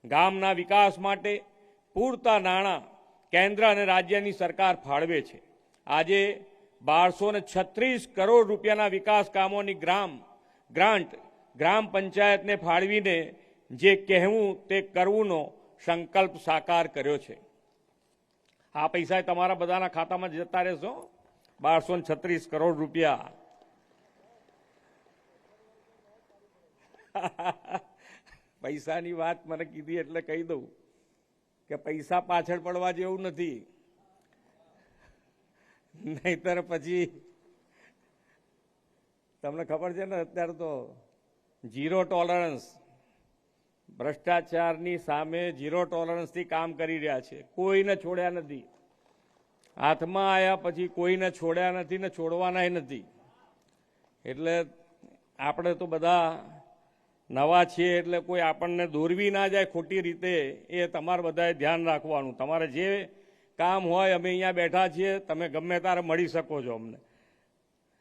ગામના વિકાસ માટે પૂરતા નાણાં કેન્દ્ર અને રાજ્યની સરકાર ફાળવે છે। આજે 1236 કરોડ રૂપિયાના વિકાસ કામોની ગ્રાન્ટ ગ્રામ પંચાયતને ફાળવીને જે કહેવું તે કરવુંનો સંકલ્પ સાકાર કર્યો છે। આ પૈસા તમારા બધાના ખાતામાં જતા રહેશો। 1236 કરોડ રૂપિયા પૈસાની વાત મને કીધી એટલે કહી દઉં કે પૈસા પાછળ પડવા જેવું નથી, નહીતર પછી તમને ખબર છે ને અત્યારે તો ઝીરો ટોલરન્સ, ભ્રષ્ટાચારની સામે ઝીરો ટોલરન્સથી કામ કરી રહ્યા છે। કોઈને છોડ્યા નથી, હાથમાં આવ્યા પછી કોઈને છોડ્યા નથી ને છોડવાના નથી। એટલે આપણે તો બધા નવા છીએ એટલે કોઈ આપણને દોરવી ના જાય ખોટી રીતે, એ તમારે બધાએ ધ્યાન રાખવાનું। તમારે જે કામ હોય અમે અહીંયા બેઠા છીએ, તમે ગમે ત્યારે મળી શકો છો અમને।